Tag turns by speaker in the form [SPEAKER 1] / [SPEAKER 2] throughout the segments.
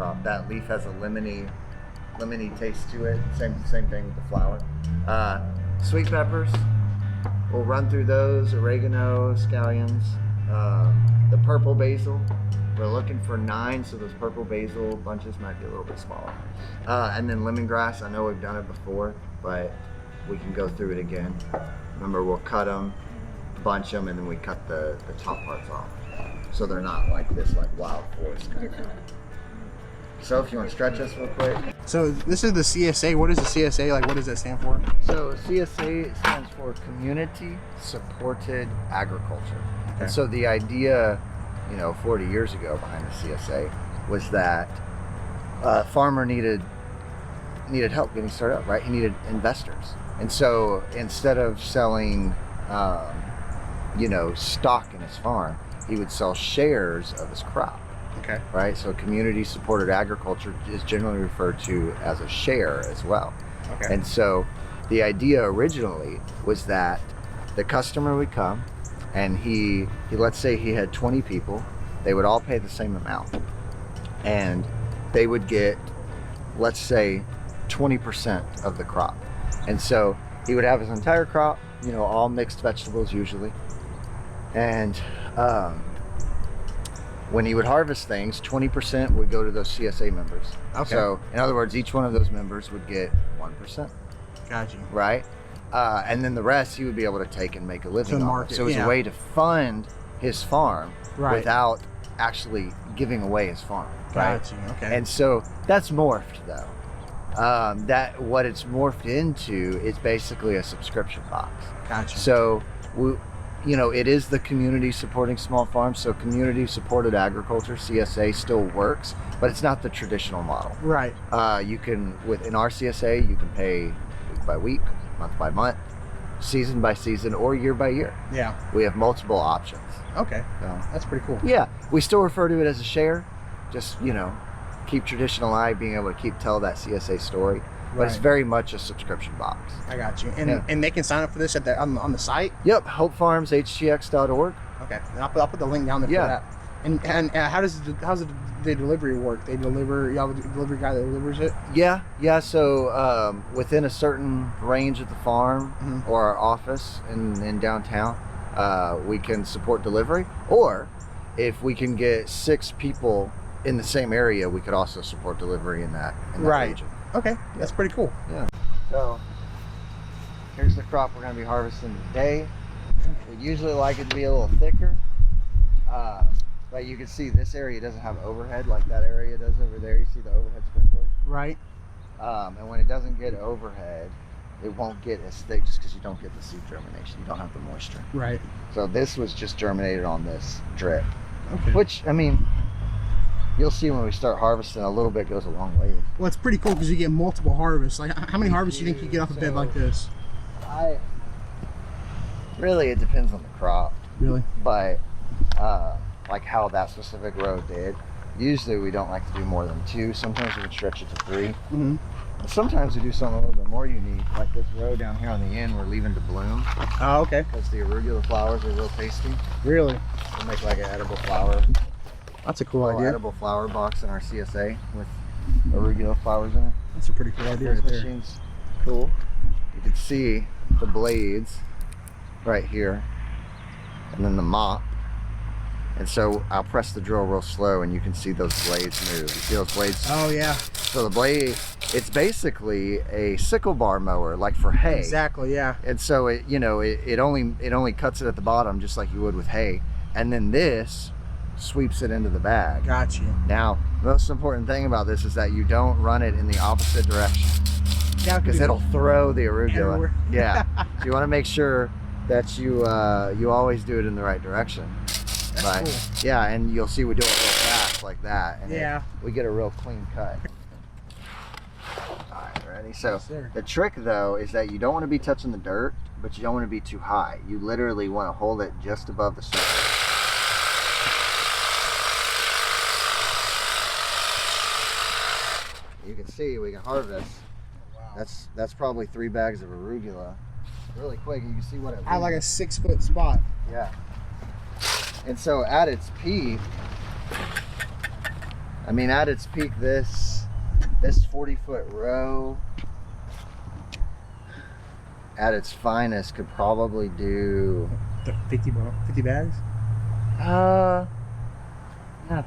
[SPEAKER 1] crop. That leaf has a lemony taste to it. Same thing with the flower. Sweet peppers, we'll run through those. Oregano, scallions, the purple basil. We're looking for 9, so those purple basil bunches might be a little bit smaller. And then lemongrass. I know we've done it before, but we can go through it again. Remember, we'll cut them, bunch them, and then we cut the top parts off, so they're not like this like wild forest kind of thing. So if you want to stretch us real quick.
[SPEAKER 2] So this is the CSA. What is the CSA? Like, what does that stand for?
[SPEAKER 1] So CSA stands for Community Supported Agriculture. Okay. And so the idea, 40 years ago behind the CSA was that a farmer needed help getting started up, right? He needed investors. And so instead of selling, stock in his farm, he would sell shares of his crop.
[SPEAKER 2] Okay.
[SPEAKER 1] Right. So community supported agriculture is generally referred to as a share as well.
[SPEAKER 2] Okay.
[SPEAKER 1] And so the idea originally was that the customer would come and he let's say he had 20 people, they would all pay the same amount and they would get, let's say, 20% of the crop. And so he would have his entire crop, all mixed vegetables usually. And when he would harvest things, 20% would go to those CSA members.
[SPEAKER 2] Okay.
[SPEAKER 1] So in other words, each one of those members would get 1%.
[SPEAKER 2] Got you.
[SPEAKER 1] Right? And then the rest he would be able to take and make a living on.
[SPEAKER 2] Market,
[SPEAKER 1] So it was a way to fund his farm without actually giving away his farm. Right?
[SPEAKER 2] Got you. Okay.
[SPEAKER 1] And so that's morphed though. That what it's morphed into is basically a subscription box.
[SPEAKER 2] Gotcha.
[SPEAKER 1] So it is the community supporting small farms. So community supported agriculture, CSA, still works, but it's not the traditional model.
[SPEAKER 2] Right.
[SPEAKER 1] You can, within our CSA, you can pay week by week, month by month, season by season, or year by year.
[SPEAKER 2] Yeah.
[SPEAKER 1] We have multiple options.
[SPEAKER 2] Okay.
[SPEAKER 1] So,
[SPEAKER 2] that's pretty cool.
[SPEAKER 1] yeah, we still refer to it as a share. Just keep traditional eye, being able to tell that CSA story. But it's very much a subscription box.
[SPEAKER 2] I got you. And they can sign up for this on the site?
[SPEAKER 1] Yep, HopeFarmsHTX.org.
[SPEAKER 2] Okay. And I'll put the link down there for that. And how's the delivery work? They deliver, you have a delivery guy that delivers it?
[SPEAKER 1] Yeah. So within a certain range of the farm or our office in downtown, we can support delivery. Or if we can get 6 people in the same area, we could also support delivery in that region.
[SPEAKER 2] Okay, that's pretty cool.
[SPEAKER 1] Yeah. So here's the crop we're going to be harvesting today. We usually like it to be a little thicker, but you can see this area doesn't have overhead like that area does over there. You see the overhead sprinkler?
[SPEAKER 2] Right.
[SPEAKER 1] And when it doesn't get overhead, it won't get as thick just because you don't get the seed germination. You don't have the moisture.
[SPEAKER 2] Right.
[SPEAKER 1] So this was just germinated on this drip,
[SPEAKER 2] okay.
[SPEAKER 1] Which, you'll see when we start harvesting, a little bit goes a long way.
[SPEAKER 2] Well, it's pretty cool because you get multiple harvests. Like, how many harvests do you think you get off a bed like this?
[SPEAKER 1] Really, it depends on the crop.
[SPEAKER 2] Really?
[SPEAKER 1] But like how that specific row did. Usually we don't like to do more than 2. Sometimes we can stretch it to 3.
[SPEAKER 2] Mm-hmm.
[SPEAKER 1] And sometimes we do something a little bit more unique. Like this row down here on the end, we're leaving to bloom.
[SPEAKER 2] Oh, okay.
[SPEAKER 1] Because the arugula flowers are real tasty.
[SPEAKER 2] Really?
[SPEAKER 1] We'll make like an edible flower.
[SPEAKER 2] That's a cool idea.
[SPEAKER 1] Edible flower box in our CSA with arugula flowers in it.
[SPEAKER 2] That's a pretty cool idea.
[SPEAKER 1] This machine's cool. You can see the blades right here, and then the mop. And so I'll press the drill real slow, and you can see those blades move. You see those blades?
[SPEAKER 2] Oh yeah.
[SPEAKER 1] So the blade, it's basically a sickle bar mower, like for hay.
[SPEAKER 2] Exactly. Yeah.
[SPEAKER 1] And so it only cuts it at the bottom, just like you would with hay, and then this sweeps it into the bag.
[SPEAKER 2] Got you.
[SPEAKER 1] Now, the most important thing about this is that you don't run it in the opposite direction.
[SPEAKER 2] Yeah,
[SPEAKER 1] because it'll throw the arugula.
[SPEAKER 2] Everywhere.
[SPEAKER 1] Yeah. So you want to make sure that you always do it in the right direction.
[SPEAKER 2] That's cool.
[SPEAKER 1] Yeah, and you'll see we do it real fast like that. And we get a real clean cut. All right, ready? So the trick though is that you don't want to be touching the dirt, but you don't want to be too high. You literally want to hold it just above the surface. You can see we can harvest. Wow. That's probably 3 bags of arugula. Really quick, you can see what it
[SPEAKER 2] I like a 6-foot spot.
[SPEAKER 1] Yeah. And so at its peak, I mean, at its peak, this 40-foot row at its finest could probably do
[SPEAKER 2] 50 bags.
[SPEAKER 1] Not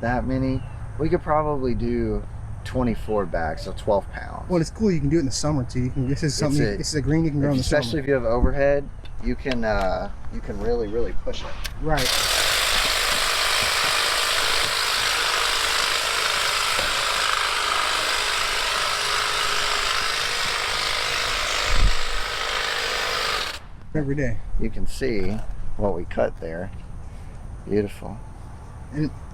[SPEAKER 1] that many. We could probably do 24 bags, so 12 pounds.
[SPEAKER 2] Well, it's cool. You can do it in the summer too. You can. This is something. This is a green you can grow in the summer.
[SPEAKER 1] Especially if you have overhead, you can really push it.
[SPEAKER 2] Right. Every day.
[SPEAKER 1] You can see what we cut there. Beautiful.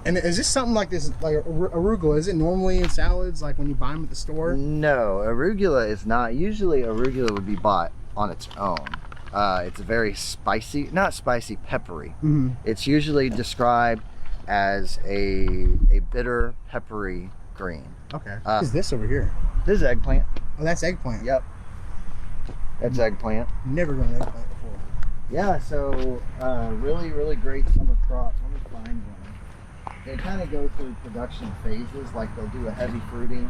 [SPEAKER 2] And is this something like this, like arugula? Is it normally in salads, like when you buy them at the store?
[SPEAKER 1] No, arugula is not. Usually arugula would be bought on its own. It's very spicy, not spicy, peppery.
[SPEAKER 2] Mm-hmm.
[SPEAKER 1] It's usually described as a bitter, peppery green.
[SPEAKER 2] Okay. What is this over here?
[SPEAKER 1] This is eggplant.
[SPEAKER 2] Oh, that's eggplant.
[SPEAKER 1] Yep. That's eggplant.
[SPEAKER 2] Never grown eggplant before.
[SPEAKER 1] Yeah, so really great summer crop. Let me find one. They kind of go through production phases, like they'll do a heavy fruiting,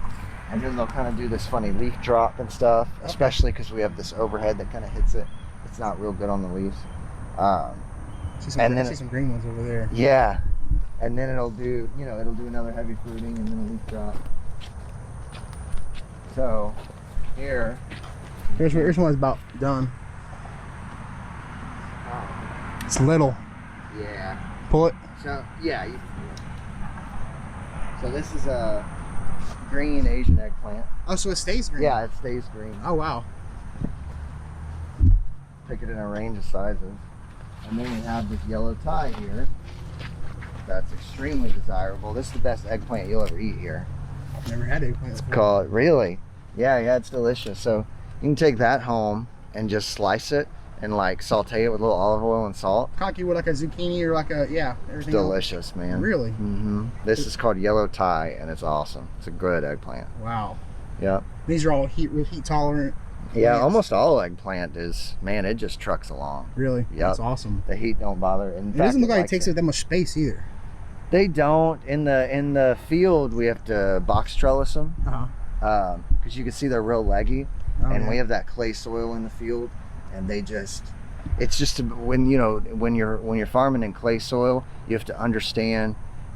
[SPEAKER 1] and then they'll kind of do this funny leaf drop and stuff, especially because we have this overhead that kind of hits it. It's not real good on the leaves. I see
[SPEAKER 2] some green ones over there.
[SPEAKER 1] Yeah, and then it'll do another heavy fruiting and then a leaf drop. So here's one that's about done.
[SPEAKER 2] It's little.
[SPEAKER 1] Yeah.
[SPEAKER 2] Pull it.
[SPEAKER 1] So yeah. So this is a green Asian eggplant.
[SPEAKER 2] Oh, so it stays green?
[SPEAKER 1] Yeah, it stays green.
[SPEAKER 2] Oh, wow.
[SPEAKER 1] Pick it in a range of sizes. And then we have this yellow tie here. That's extremely desirable. This is the best eggplant you'll ever eat here.
[SPEAKER 2] Never had eggplant before.
[SPEAKER 1] Called, really? Yeah, it's delicious. So you can take that home and just slice it and like saute it with a little olive oil and salt.
[SPEAKER 2] Conky with like a zucchini or like a, everything.
[SPEAKER 1] It's delicious,
[SPEAKER 2] else.
[SPEAKER 1] Man.
[SPEAKER 2] Really?
[SPEAKER 1] Mm-hmm. This is called yellow tie, and it's awesome. It's a good eggplant.
[SPEAKER 2] Wow.
[SPEAKER 1] Yep.
[SPEAKER 2] These are all heat tolerant.
[SPEAKER 1] Yeah,
[SPEAKER 2] plants.
[SPEAKER 1] almost all eggplant is, man, it just trucks along.
[SPEAKER 2] Really?
[SPEAKER 1] Yep.
[SPEAKER 2] That's awesome.
[SPEAKER 1] The heat don't bother.
[SPEAKER 2] It doesn't look like it takes up that much space either.
[SPEAKER 1] They don't. In the field, we have to box trellis them. Because you can see they're real leggy. And we have that clay soil in the field, and it's just when you're farming in clay soil, you have to understand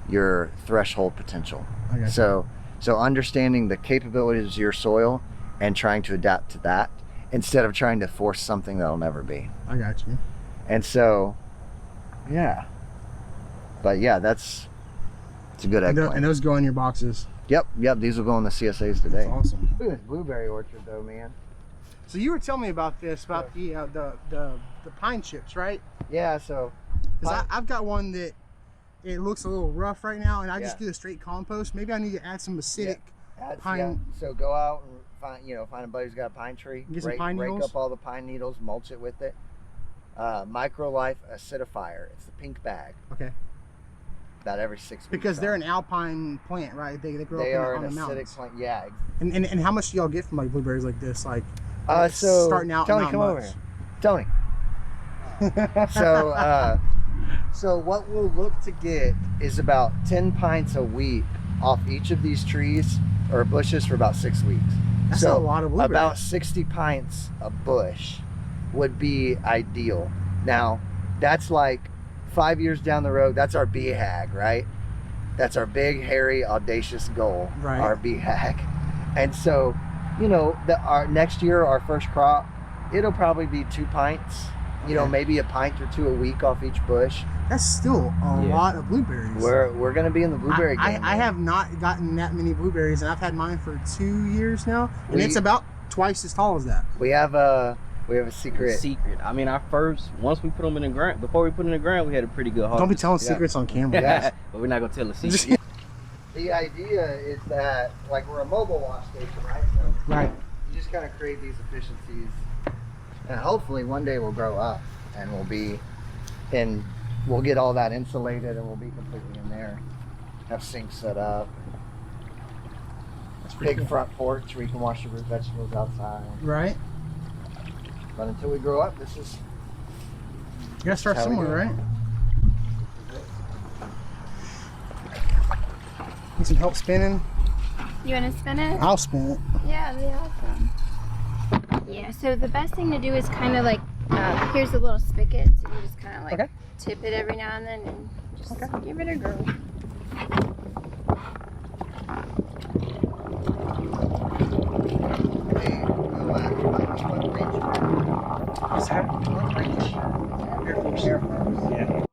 [SPEAKER 1] your threshold potential. So understanding the capabilities of your soil and trying to adapt to that instead of trying to force something that'll never be.
[SPEAKER 2] I got you.
[SPEAKER 1] And so, yeah. But yeah, it's a good eggplant.
[SPEAKER 2] And those go in your boxes.
[SPEAKER 1] Yep. These will go in the CSAs today.
[SPEAKER 2] That's awesome.
[SPEAKER 1] Look at this blueberry orchard, though, man.
[SPEAKER 2] So you were telling me about this, about the pine chips, right?
[SPEAKER 1] Yeah. So,
[SPEAKER 2] because I've got one that it looks a little rough right now, and I just do a straight compost. Maybe I need to add some acidic pine. Yeah.
[SPEAKER 1] So go out and find a buddy who's got a pine tree.
[SPEAKER 2] Get some pine needles.
[SPEAKER 1] Rake up all the pine needles, mulch it with it. Microlife acidifier. It's the pink bag.
[SPEAKER 2] Okay.
[SPEAKER 1] About every 6 weeks.
[SPEAKER 2] Because they're an alpine plant, right? They grow up on the mountains.
[SPEAKER 1] Acidic plant. Yeah.
[SPEAKER 2] And how much do y'all get from like blueberries like this? Like
[SPEAKER 1] so
[SPEAKER 2] starting out.
[SPEAKER 1] Tony, come over here. Tony. So what we'll look to get is about 10 pints a week off each of these trees or bushes for about 6 weeks.
[SPEAKER 2] That's a lot of blueberries.
[SPEAKER 1] About 60 pints a bush would be ideal. Now, that's like 5 years down the road. That's our BHAG, right? That's our big, hairy, audacious goal.
[SPEAKER 2] Right.
[SPEAKER 1] Our BHAG. And so, our next year, our first crop, it'll probably be 2 pints. Maybe a pint or 2 a week off each bush.
[SPEAKER 2] That's still a lot of blueberries.
[SPEAKER 1] We're gonna be in the blueberry game.
[SPEAKER 2] I have not gotten that many blueberries, and I've had mine for 2 years now, and it's about twice as tall as that.
[SPEAKER 1] We have a secret.
[SPEAKER 3] I mean, once we put them in the ground, before we put them in the ground, we had a pretty good harvest.
[SPEAKER 2] Don't be telling secrets on camera.
[SPEAKER 1] Yes.
[SPEAKER 3] But we're not gonna tell the secret.
[SPEAKER 1] The idea is that, like, we're a mobile wash station, right? So
[SPEAKER 2] right.
[SPEAKER 1] You just kind of create these efficiencies, and hopefully one day we'll grow up and we'll get all that insulated and we'll be completely in there. Have sinks set up. Big front porch where you can wash your root vegetables outside.
[SPEAKER 2] Right.
[SPEAKER 1] But until we grow up, this is.
[SPEAKER 2] You gotta start somewhere, right? Need some help spinning?
[SPEAKER 4] You want to spin it?
[SPEAKER 2] I'll spin it.
[SPEAKER 4] Yeah, that'd be awesome. Yeah, so the best thing to do is kind of like, here's a little spigot, so you just kind of like tip it every now and then and just give it a go.
[SPEAKER 2] What's that? Yeah.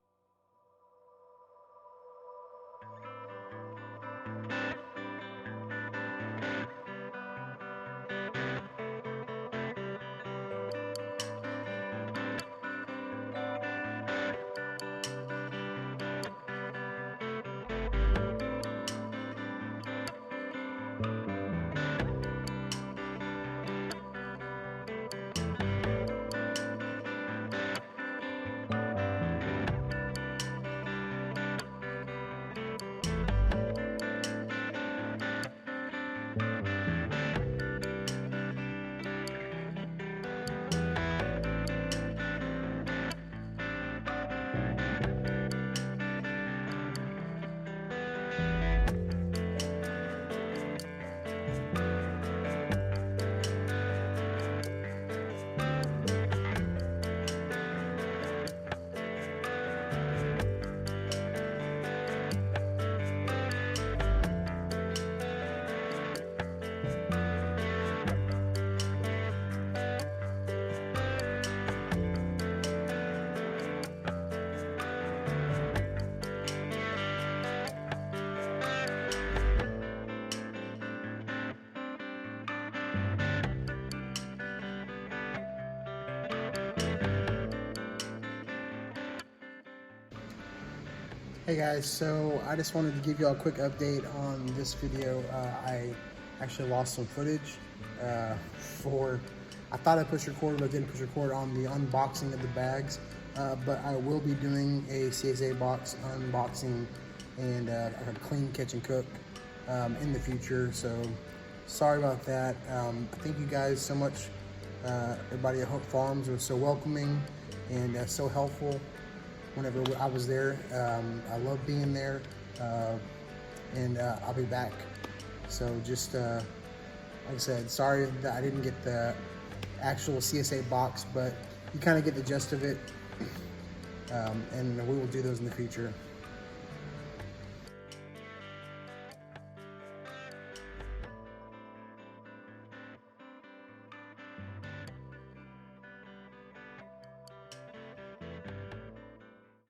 [SPEAKER 2] Hey guys, so I just wanted to give you all a quick update on this video. I actually lost some footage I thought I pushed record, but I didn't push record on the unboxing of the bags. But I will be doing a CSA box unboxing and a clean catch and cook in the future. So sorry about that. Thank you guys so much. Everybody at Hope Farms was so welcoming and so helpful whenever I was there. I love being there, and I'll be back. So just like I said, sorry that I didn't get the actual CSA box, but you kind of get the gist of it, and we will do those in the future.